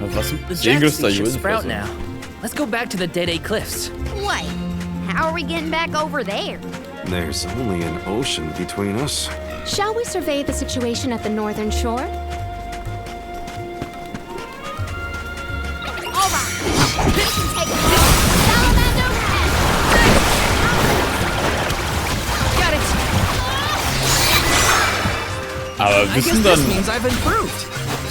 Was The jet ski should sprout now. Let's go back to the Dead Cliffs. Wait, how are we getting back over there? There's only an ocean between us. Shall we survey the situation at the northern shore? All right. Take it. Salamander head. Got it. Aber I guess this means I've improved.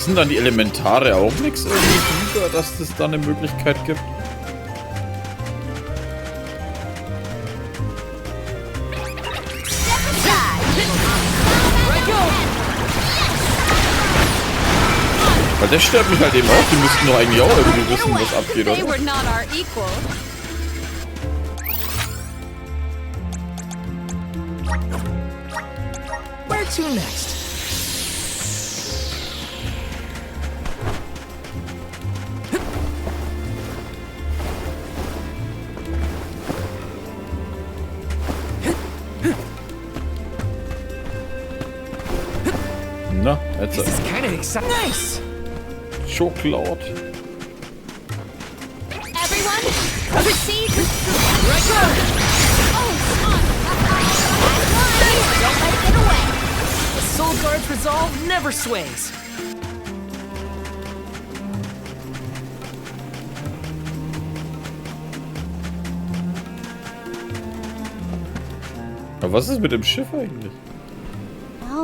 wissen dann die Elementare auch nichts irgendwie drüber, dass es da eine Möglichkeit gibt? Weil das stört mich halt eben auch. Die müssten doch eigentlich auch irgendwie wissen, was abgeht, They oder? were not our equal. Where to next? Na, jetzt. This is kind of exciting. Nice. Schokolade. Everyone, proceed with Right go. Don't let it get away. The Soul Guard's resolve never sways. Aber was ist mit dem Schiff eigentlich?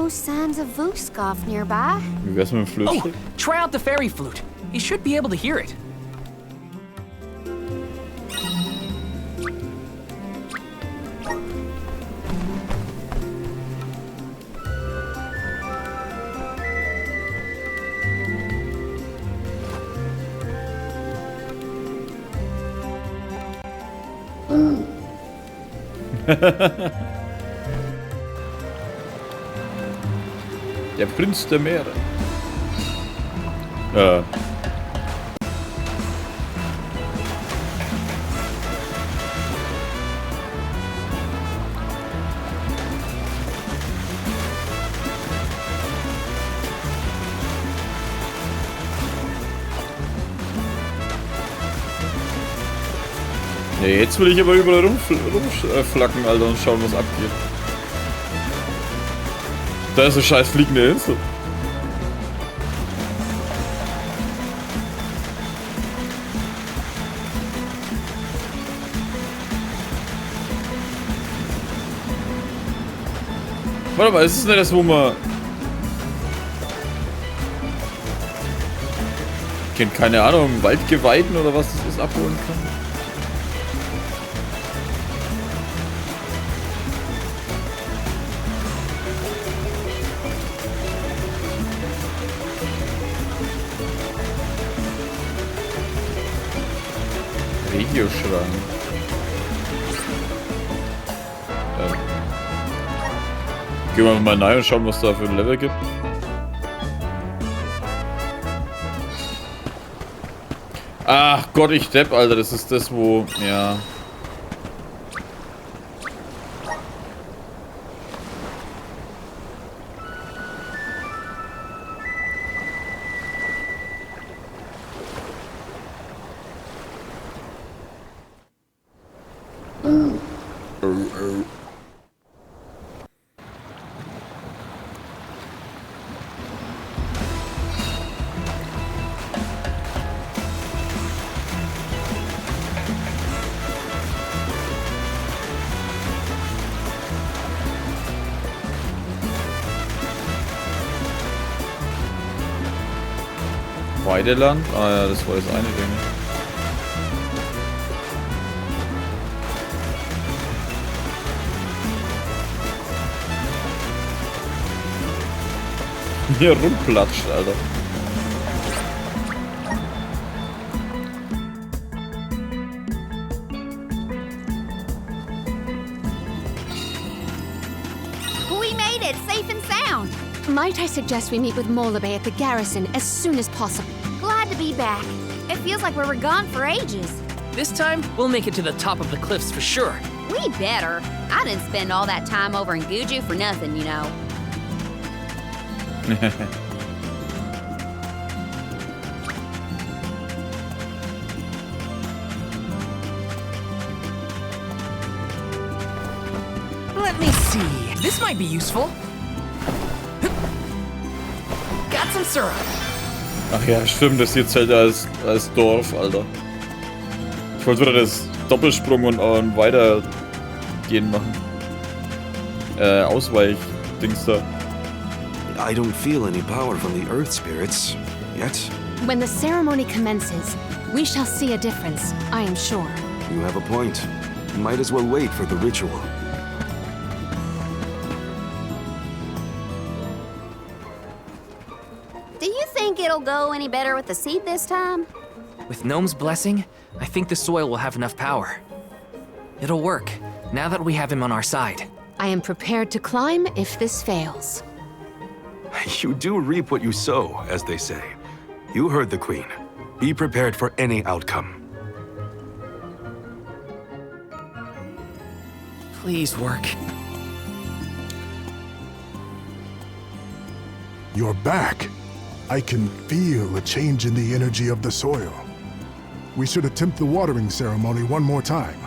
no signs of Vuskov nearby. Wie wär's mit dem Flößchen? Oh, try out the fairy flute. You should be able to hear it. Der Prinz der Meere. Ja, jetzt will ich aber überall rumflacken, Alter, und schauen, was abgeht. Da ist eine scheiß fliegende Insel. Warte mal, ist es nicht das, wo man... Kennt keine Ahnung, Waldgeweihten oder was das ist, abholen kann? Regioschrank. Gehen wir mal rein und schauen, was da für ein Level gibt. Ach Gott, ich depp, Alter, das ist das, wo... Ja. Weideland? Ah ja, das war das eine Ding. Hier rumplatscht, Alter. We made it, safe and sound. Might I suggest we meet with Molabe at the garrison as soon as possible? Glad to be back. It feels like we were gone for ages. This time, we'll make it to the top of the cliffs for sure. We better. I didn't spend all that time over in Guju for nothing, you know. Let me see. This might be useful. Got some syrup. Ach ja, stimmt, das hier zählt als Dorf, Alter. Ich wollte wieder das Doppelsprung und Weitergehen machen. Ausweich-Dings da. I don't feel any power from the earth spirits yet. When the ceremony commences, we shall see a difference, I am sure. You have a point. Might as well wait for the ritual. Do you think it'll go any better with the seed this time? With Gnome's blessing, I think the soil will have enough power. It'll work, now that we have him on our side. I am prepared to climb if this fails. You do reap what you sow, as they say. You heard the Queen. Be prepared for any outcome. Please work. You're back. I can feel a change in the energy of the soil. We should attempt the watering ceremony one more time.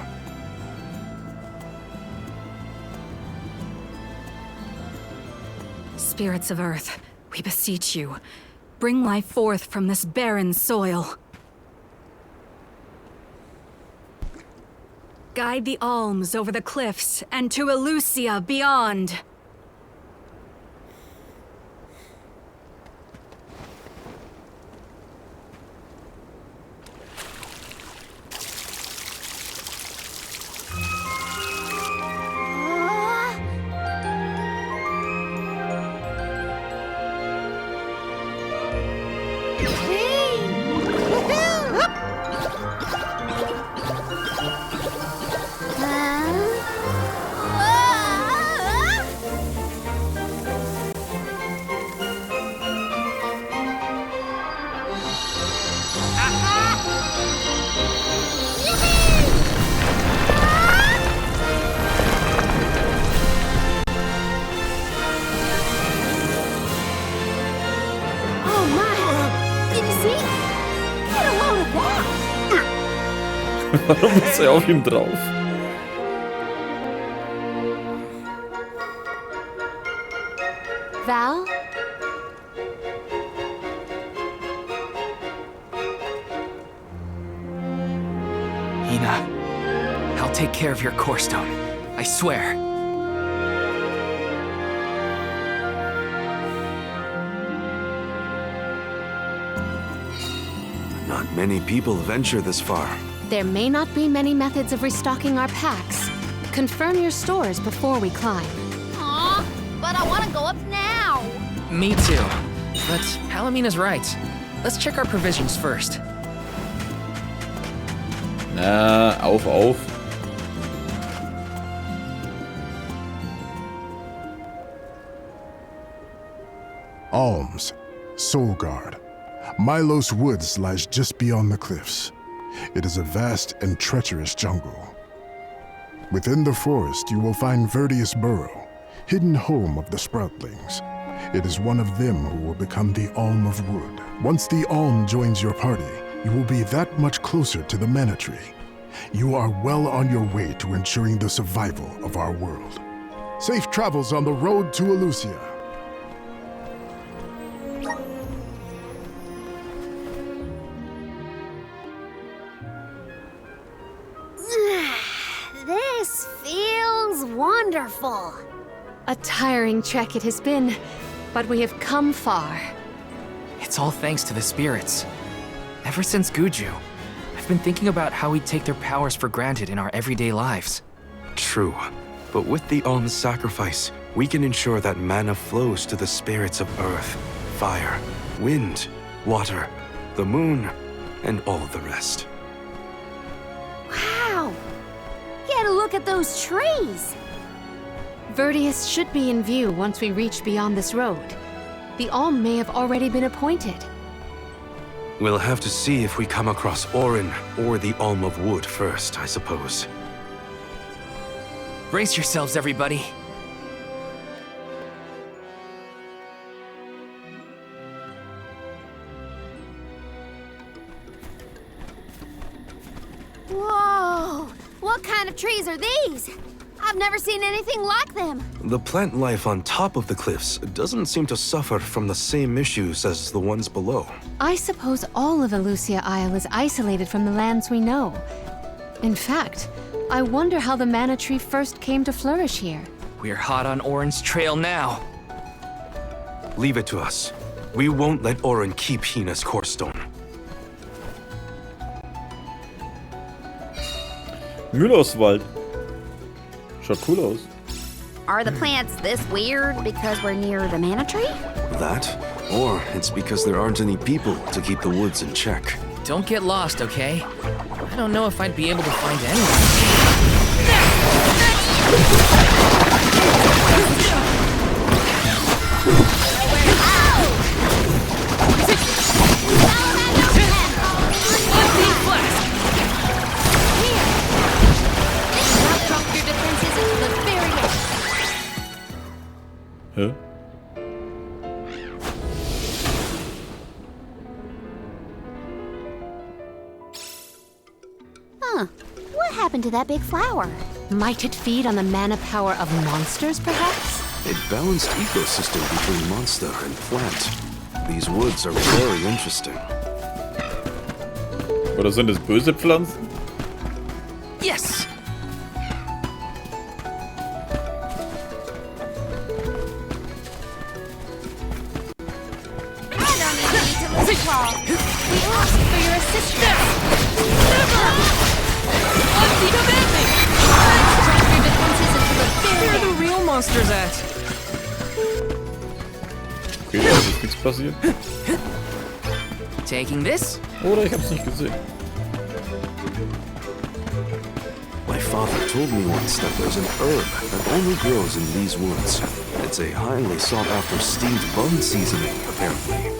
Spirits of Earth, we beseech you. Bring life forth from this barren soil. Guide the alms over the cliffs and to Elusia beyond. Warum ist er auf ihm drauf? Val? Hina, I'll take care of your core stone. I swear. Not many people venture this far. There may not be many methods of restocking our packs. Confirm your stores before we climb. Aw, but I want to go up now. Me too. But Palamina's right. Let's check our provisions first. Na, auf. Alms, Soul Guard. Milos Woods lies just beyond the cliffs. It is a vast and treacherous jungle. Within the forest, you will find Verdius Burrow, hidden home of the Sproutlings. It is one of them who will become the Alm of Wood. Once the Alm joins your party, you will be that much closer to the Mana Tree. You are well on your way to ensuring the survival of our world. Safe travels on the road to Elusia. This feels wonderful. A tiring trek it has been, but we have come far. It's all thanks to the spirits. Ever since Guju, I've been thinking about how we take their powers for granted in our everyday lives. True. But with the Alm's sacrifice, we can ensure that mana flows to the spirits of earth, fire, wind, water, the moon, and all the rest. Wow! Get a look at those trees! Verdius should be in view once we reach beyond this road. The Alm may have already been appointed. We'll have to see if we come across Orin or the Alm of Wood first, I suppose. Brace yourselves, everybody. Whoa! What kind of trees are these? I've never seen anything like them. The plant life on top of the cliffs doesn't seem to suffer from the same issues as the ones below. I suppose all of Elusia Isle is isolated from the lands we know. In fact, I wonder how the mana tree first came to flourish here. We're hot on Orin's trail now. Leave it to us. We won't let Orin keep Hina's core stone. Mühlauswald. Schaut cool aus. Are the plants this weird because we're near the mana tree? That, or it's because there aren't any people to keep the woods in check. Don't get lost, okay? I don't know if I'd be able to find anyone. Hä? Huh. What happened to that big flower? Might it feed on the mana power of monsters, perhaps? A balanced ecosystem between monster and plant. These woods are very interesting. Oder sind es böse Pflanzen? Yes! We asked for your assistance. Where are the real monsters at? Okay, da ist nichts passiert. Taking this? Oder ich hab's nicht gesehen. My father told me once that there's an herb that only grows in these woods. It's a highly sought-after steamed bun seasoning, apparently.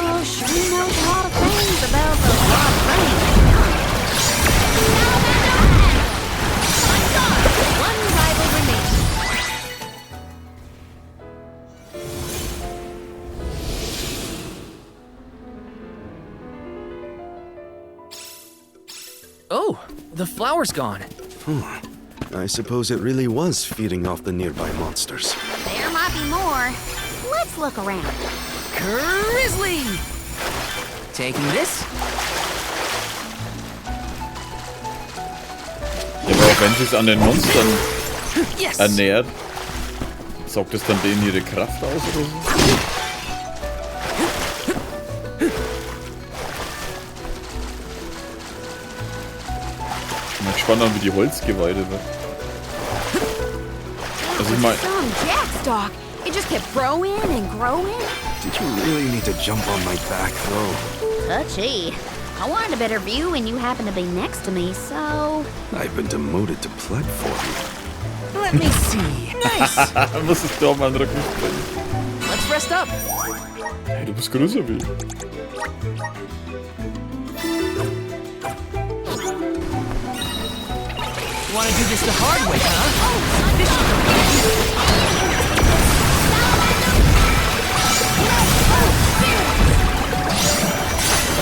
Oh, sure knows a lot of things about the lot of things. One rival remains. Oh, the flower's gone. I suppose it really was feeding off the nearby monsters. There might be more. Let's look around. Grizzly! Taking this? Ja, aber auch wenn sie es an den Monstern Yes! ernährt, saugt es dann denen ihre Kraft aus oder so? Ich bin gespannt an, wie die Holzgeweihte wird. Also ich meine, Some jackstock. It just kept growing and growing. Did you really need to jump on my back, though? Touchy. I wanted a better view when you happened to be next to me, so... I've been demoted to platform. Let me see. Nice! muss es doch mal einen Rücken springen. Let's rest up. Hey, du bist größer wie ich. Wanna do this the hard way, huh? This should be easy.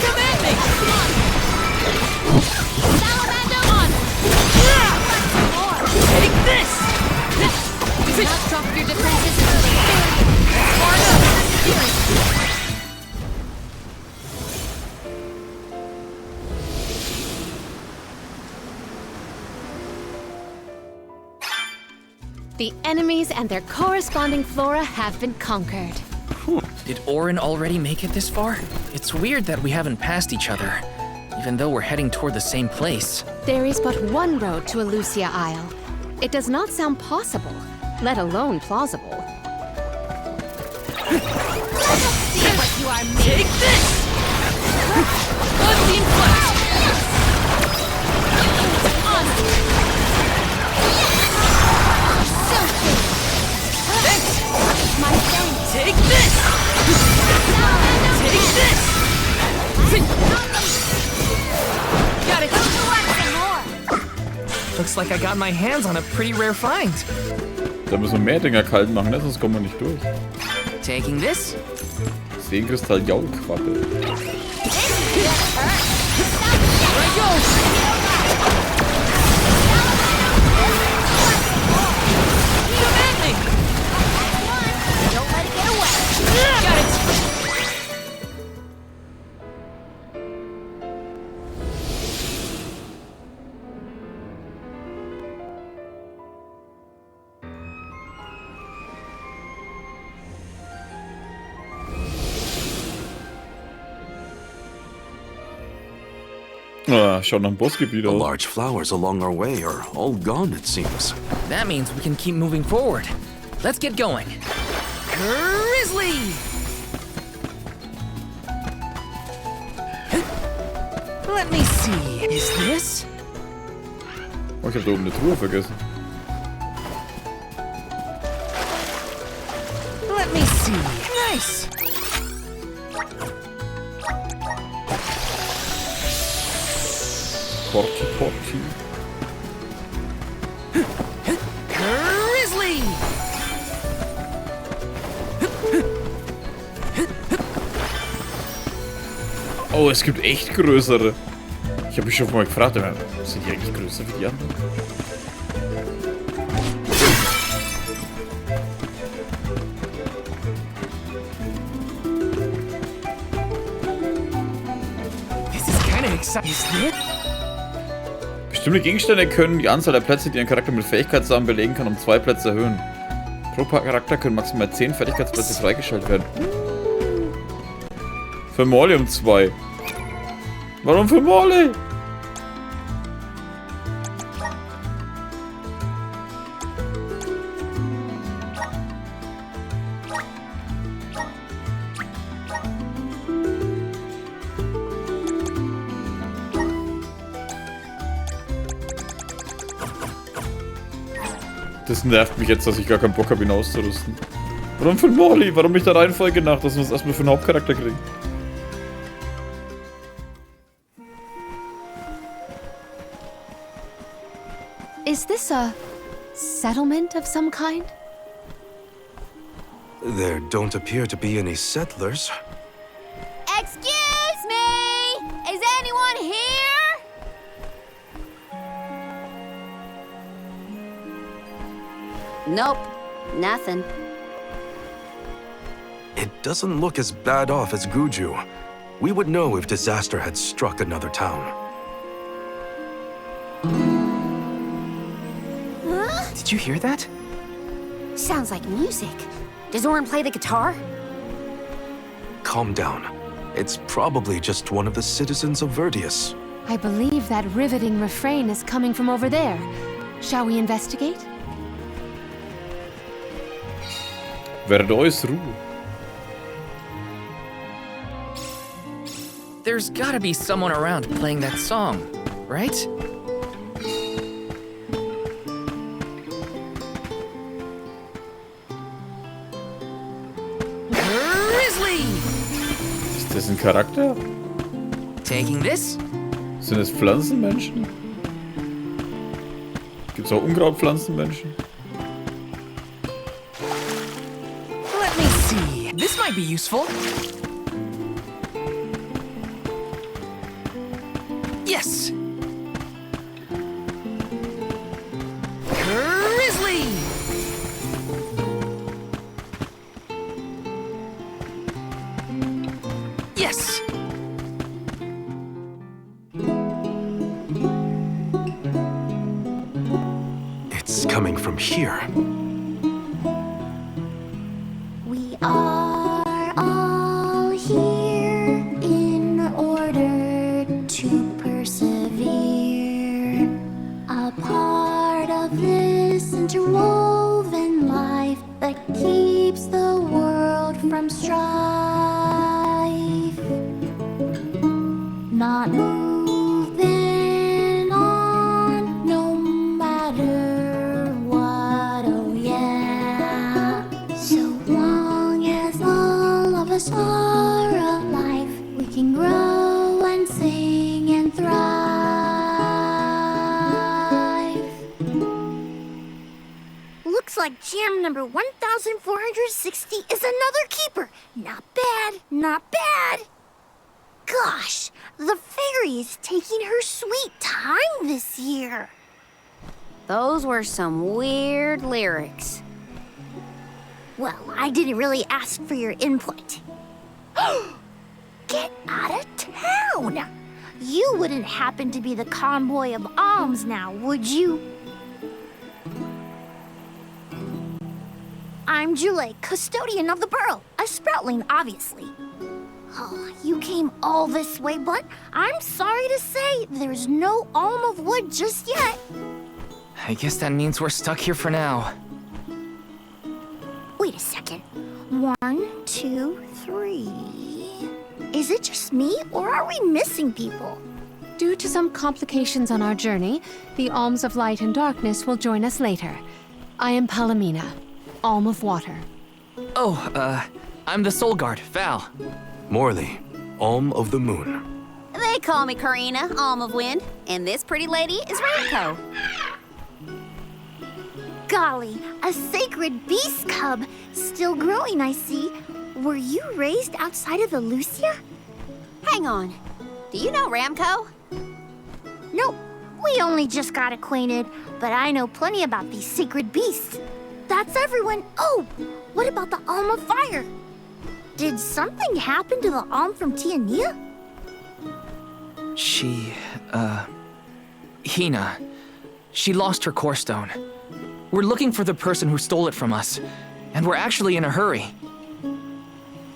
Come at me! Take this! Now drop your defenses and far enough. The enemies and their corresponding flora have been conquered. Did Orin already make it this far? It's weird that we haven't passed each other, even though we're heading toward the same place. There is but one road to Elusia Isle. It does not sound possible, let alone plausible. See what you are made. Take this! Unseen flash! Thanks! My thanks. Take this! Take this! Got it! Looks like I got my hands on a pretty rare find. Da müssen wir mehr Dinger kalt machen, ne? Sonst kommen wir nicht durch. Taking this? Seenkristall Jaulquappe. Here I go! Ah, schaut nach dem Bossgebiet The aus. large flowers along our way are all gone, it seems. That means we can keep moving forward. Let's get going. Grizzly! Let me see. Is this? Oh, ich hab da oben eine Truhe vergessen. Let me see. Nice! Porti, Porti. Grizzly! Oh, es gibt echt größere. Ich habe mich schon mal gefragt, aber sind die eigentlich größer wie die anderen? This is kind of exciting. Is it? Bestimmte Gegenstände können die Anzahl der Plätze, die ein Charakter mit Fähigkeitssamen belegen kann, um 2 Plätze erhöhen. Pro Charakter können maximal 10 Fertigkeitsplätze freigeschaltet werden. Für Morley um 2. Warum für Morley? Das nervt mich jetzt, dass ich gar keinen Bock habe, ihn auszurüsten. Warum für Morley? Warum nicht der Reihenfolge nach, dass wir es erstmal für einen Hauptcharakter kriegen? Is this a settlement of some kind? There don't appear to be any settlers. Excuse me! Is anyone here? Nope, nothing. It doesn't look as bad off as Guju. We would know if disaster had struck another town. Did you hear that? Sounds like music. Does Orin play the guitar? Calm down. It's probably just one of the citizens of Verdius. I believe that riveting refrain is coming from over there. Shall we investigate? Verdois Ruhe. There's gotta be someone around playing that song, right? Grizzly! Ist das ein Charakter? Taking this? Sind es Pflanzenmenschen? Gibt's auch Unkrautpflanzenmenschen? Let me see. This might be useful. Yes! Grizzly! Yes! It's coming from here. We are all here in order to persevere. A part of this interwoven life that keeps the world from strife. Not moving on, no matter what, oh yeah. So long as all of us are alive, we can grow and sing and thrive. Looks like jam number 1460 is another keeper. Not bad, not bad. Gosh, the fairy is taking her sweet time this year. Those were some weird lyrics. Well, I didn't really ask for your input. Get out of town! You wouldn't happen to be the convoy of alms now, would you? I'm Jule, custodian of the burrow. A sproutling, obviously. Oh, you came all this way, but I'm sorry to say there's no alm of wood just yet. I guess that means we're stuck here for now. Wait a second. 1, 2, 3. Is it just me, or are we missing people? Due to some complications on our journey, the alms of light and darkness will join us later. I am Palomina, alm of water. Oh, I'm the soul guard, Val. Morley, alm of the moon. They call me Karina, alm of wind, and this pretty lady is Ranke. Golly, a sacred beast cub. Still growing, I see. Were you raised outside of Elusia? Hang on. Do you know Ramco? Nope, we only just got acquainted, but I know plenty about these sacred beasts. That's everyone. Oh, what about the Alm of Fire? Did something happen to the Alm from Tiania? Hina. She lost her core stone. We're looking for the person who stole it from us, and we're actually in a hurry.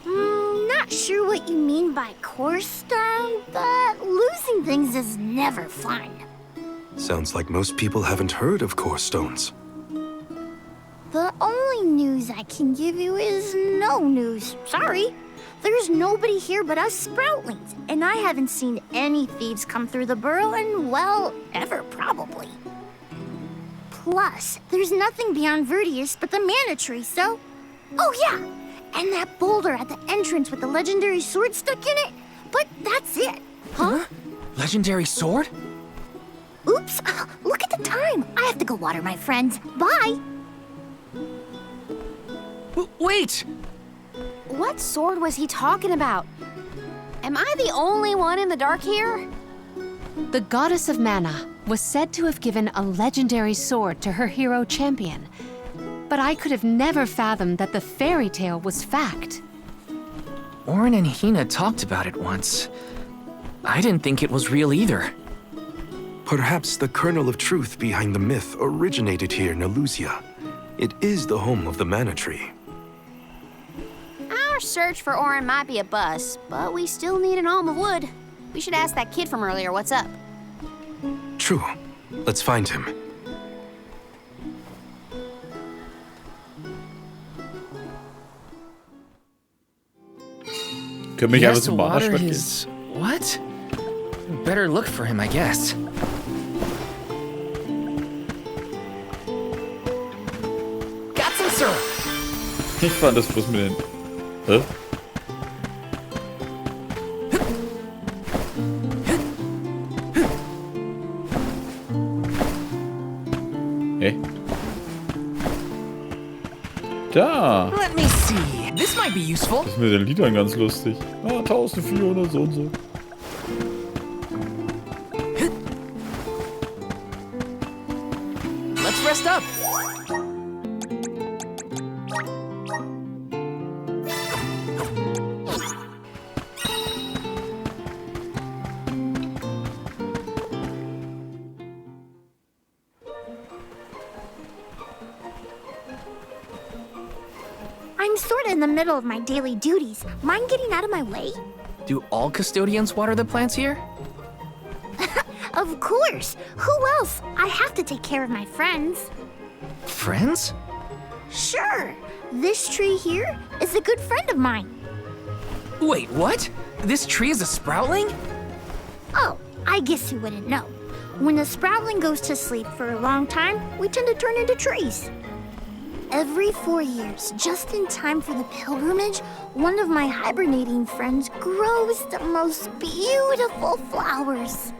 Not sure what you mean by core stone, but losing things is never fun. Sounds like most people haven't heard of core stones. The only news I can give you is no news. Sorry. There's nobody here but us Sproutlings, and I haven't seen any thieves come through the burrow in, well, ever probably. Plus, there's nothing beyond Vertius but the mana tree, so... Oh yeah! And that boulder at the entrance with the legendary sword stuck in it. But that's it. Huh? Legendary sword? Oops, look at the time. I have to go water my friends. Bye. Wait! What sword was he talking about? Am I the only one in the dark here? The goddess of mana was said to have given a legendary sword to her hero champion. But I could have never fathomed that the fairy tale was fact. Orin and Hina talked about it once. I didn't think it was real either. Perhaps the kernel of truth behind the myth originated here in Elusia. It is the home of the mana tree. Our search for Orin might be a bust, but we still need an alm of wood. We should ask that kid from earlier what's up. True. Let's find him. Können wir nicht einfach zum water Mana-Schwert gehen? his... What? Better look for him, I guess. Got some syrup! Ich fand das bloß mit den... Hä? Hä? Da! Let me see. This might be useful. Das ist mit den Liedern ganz lustig. Ah, 1400 so und so. Let's rest up. I'm sorta in the middle of my daily duties. Mind getting out of my way? Do all custodians water the plants here? Of course. Who else? I have to take care of my friends. Friends? Sure. This tree here is a good friend of mine. Wait, what? This tree is a sproutling? Oh, I guess you wouldn't know. When a sproutling goes to sleep for a long time, we tend to turn into trees. Every 4 years, just in time for the pilgrimage, one of my hibernating friends grows the most beautiful flowers.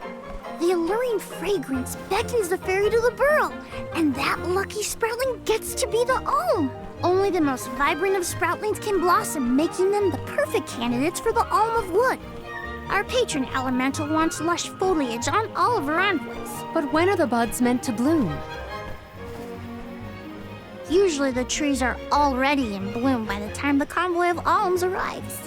The alluring fragrance beckons the fairy to the burrow, and that lucky sproutling gets to be the alm. Only the most vibrant of sproutlings can blossom, making them the perfect candidates for the alm of wood. Our patron elemental wants lush foliage on all of her envoys. But when are the buds meant to bloom? Usually the trees are already in bloom by the time the convoy of alms arrives.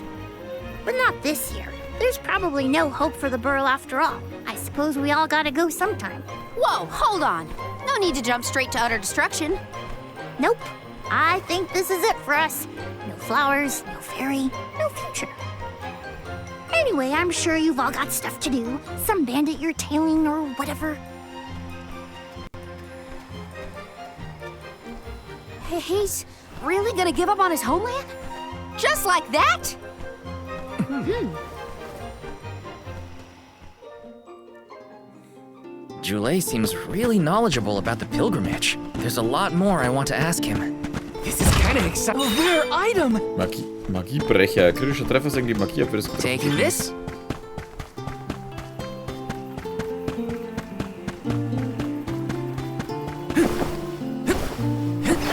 But not this year. There's probably no hope for the burrow after all. I suppose we all gotta go sometime. Whoa, hold on. No need to jump straight to utter destruction. Nope. I think this is it for us. No flowers, no fairy, no future. Anyway, I'm sure you've all got stuff to do. Some bandit you're tailing or whatever. He's really gonna give up on his homeland? Just like that? Jule seems really knowledgeable about the pilgrimage. There's a lot more I want to ask him. This is kind of exciting. A rare item! Magiebrecher. Kritischer Treffer senkt die Magie ab für das Taking this?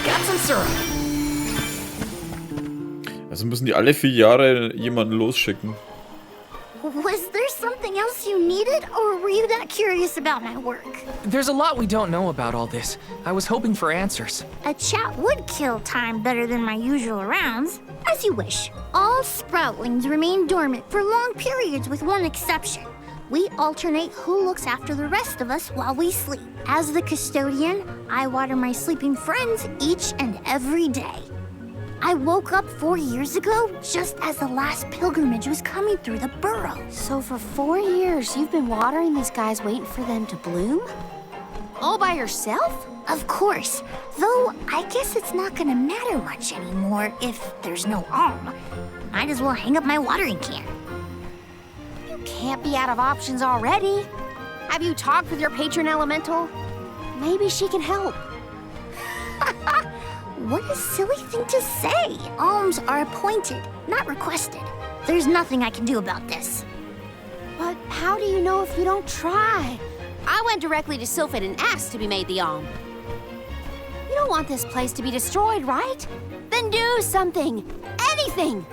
Got some syrup. Also müssen die alle 4 Jahre jemanden losschicken. Was there something else you needed, or were you that curious about my work? There's a lot we don't know about all this. I was hoping for answers. A chat would kill time better than my usual rounds. As you wish. All sproutlings remain dormant for long periods with one exception. We alternate who looks after the rest of us while we sleep. As the custodian, I water my sleeping friends each and every day. I woke up 4 years ago, just as the last pilgrimage was coming through the burrow. So for 4 years, you've been watering these guys waiting for them to bloom? All by yourself? Of course. Though, I guess it's not gonna matter much anymore if there's no alm. Might as well hang up my watering can. You can't be out of options already. Have you talked with your patron elemental? Maybe she can help. What a silly thing to say. Alms are appointed, not requested. There's nothing I can do about this. But how do you know if you don't try? I went directly to Sylphid and asked to be made the alm. You don't want this place to be destroyed, right? Then do something. Anything.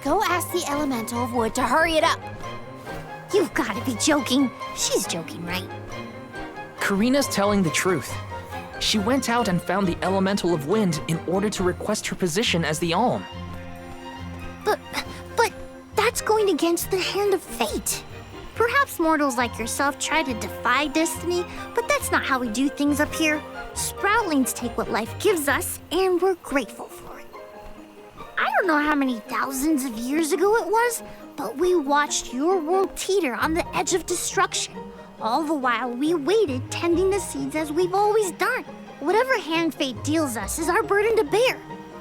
Go ask the elemental of wood to hurry it up. You've got to be joking. She's joking, right? Karina's telling the truth. She went out and found the elemental of wind in order to request her position as the alm. But that's going against the hand of fate. Perhaps mortals like yourself try to defy destiny, but that's not how we do things up here. Sproutlings take what life gives us, and we're grateful for it. I don't know how many thousands of years ago it was, but we watched your world teeter on the edge of destruction. All the while we waited, tending the seeds as we've always done. Whatever hand fate deals us is our burden to bear.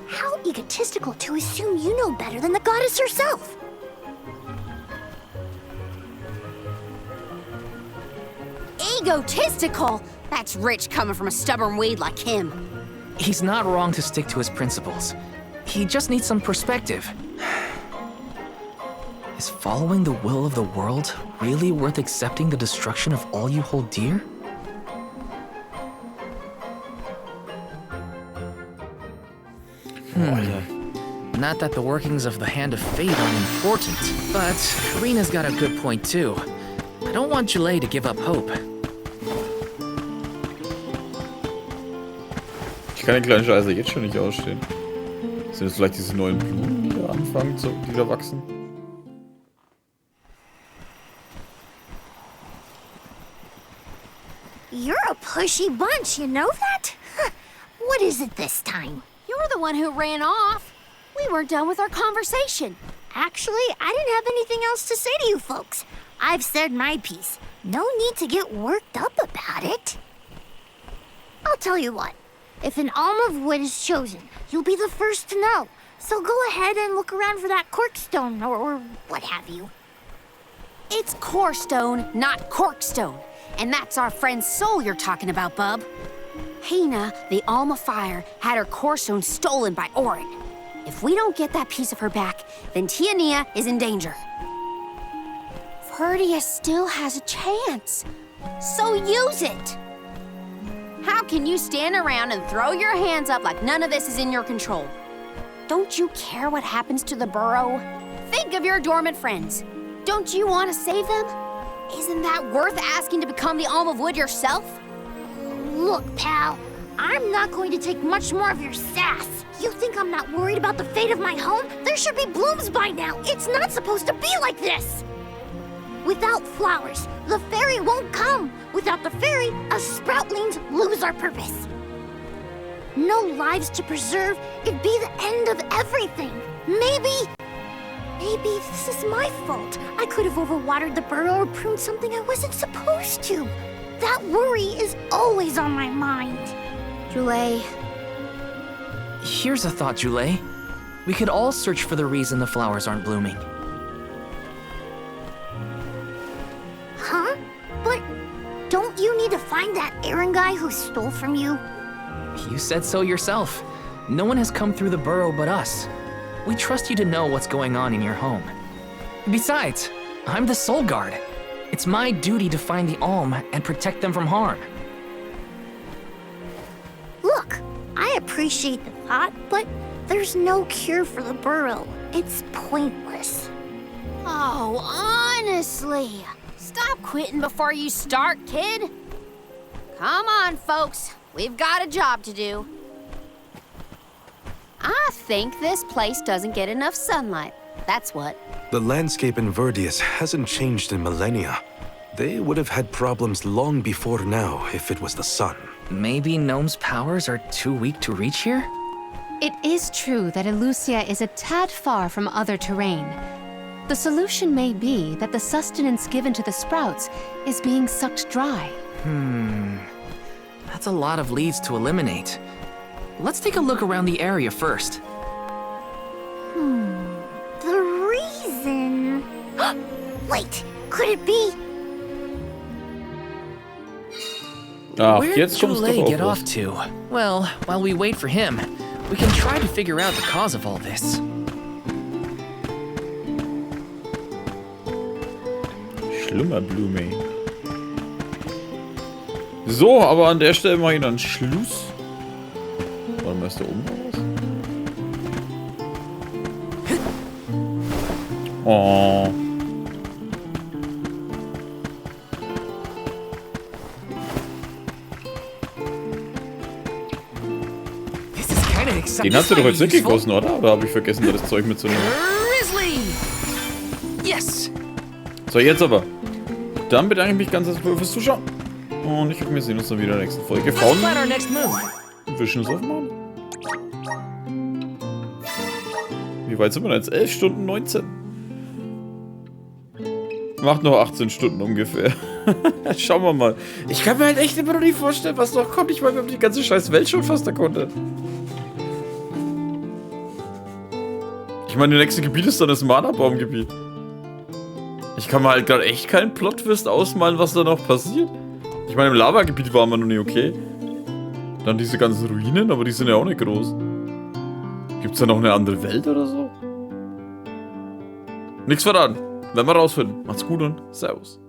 How egotistical to assume you know better than the goddess herself. Egotistical? That's rich coming from a stubborn weed like him. He's not wrong to stick to his principles. He just needs some perspective. Is following the will of the world really worth accepting the destruction of all you hold dear? Not that the workings of the Hand of Fate aren't important, but Karina's got a good point too. I don't want Jule to give up hope. Ich kann den kleinen Scheiße jetzt schon nicht ausstehen. Sind das vielleicht diese neuen Blumen, die da anfangen, die da wachsen? You're a pushy bunch, you know that? What is it this time? You're the one who ran off. We weren't done with our conversation. Actually, I didn't have anything else to say to you folks. I've said my piece. No need to get worked up about it. I'll tell you what. If an alm of wood is chosen, you'll be the first to know. So go ahead and look around for that corkstone or what have you. It's corestone, not corkstone. And that's our friend's soul you're talking about, bub. Hina, the alm of fire, had her corestone stolen by Orin. If we don't get that piece of her back, then Tiania is in danger. Verdia still has a chance. So use it! How can you stand around and throw your hands up like none of this is in your control? Don't you care what happens to the burrow? Think of your dormant friends. Don't you want to save them? Isn't that worth asking to become the alm of wood yourself? Look, pal, I'm not going to take much more of your sass. You think I'm not worried about the fate of my home? There should be blooms by now. It's not supposed to be like this. Without flowers, the fairy won't come. Without the fairy, us sproutlings lose our purpose. No lives to preserve, it'd be the end of everything. Maybe Maybe this is my fault. I could have overwatered the burrow or pruned something I wasn't supposed to. That worry is always on my mind. Jule, Here's a thought, Jule. We could all search for the reason the flowers aren't blooming. Huh? But don't you need to find that errand guy who stole from you? You said so yourself. No one has come through the burrow but us. We trust you to know what's going on in your home. Besides, I'm the Soul Guard. It's my duty to find the Alm and protect them from harm. Look, I appreciate the thought, but there's no cure for the burrow. It's pointless. oh, honestly. Stop quitting before you start, kid. Come on, folks. We've got a job to do. I think this place doesn't get enough sunlight. That's what. The landscape in Verdius hasn't changed in millennia. They would have had problems long before now if it was the sun. Maybe Gnome's powers are too weak to reach here? It is true that Elusia is a tad far from other terrain. The solution may be that the sustenance given to the sprouts is being sucked dry. That's a lot of leads to eliminate. Let's take a look around the area first. The reason... Wait, could it be... Ach, Where'd jetzt kommst Jule du get drauf. off to? Well, while we wait for him, we can try to figure out the cause of all this. Schlummerblume. So, aber an der Stelle mache ich dann Schluss. Warte mal, ist da oben noch was? Oh. This is kind of exciting. Den hast du doch jetzt weggegossen, oder? Oder habe ich vergessen, da das Zeug mitzunehmen? Grizzly! Yes! So, jetzt aber. Dann bedanke ich mich ganz herzlich fürs Zuschauen. Und ich hoffe, wir sehen uns dann wieder in der nächsten Folge Let's von plan our next move. Visions of Mana. Wie weit sind wir denn jetzt? 11 Stunden 19. Macht noch 18 Stunden ungefähr. Schauen wir mal. Ich kann mir halt echt immer noch nicht vorstellen, was noch kommt. Ich meine, wir haben die ganze scheiß Welt schon fast erkundet. Ich meine, das nächste Gebiet ist dann das Mana-Baum-Gebiet. Ich kann mir halt gerade echt keinen Plot-Twist ausmalen, was da noch passiert. Ich meine, im Lava-Gebiet waren wir noch nicht okay. Dann diese ganzen Ruinen, aber die sind ja auch nicht groß. Gibt's da noch eine andere Welt oder so? Nix verraten. Werden wir rausfinden. Macht's gut und Servus.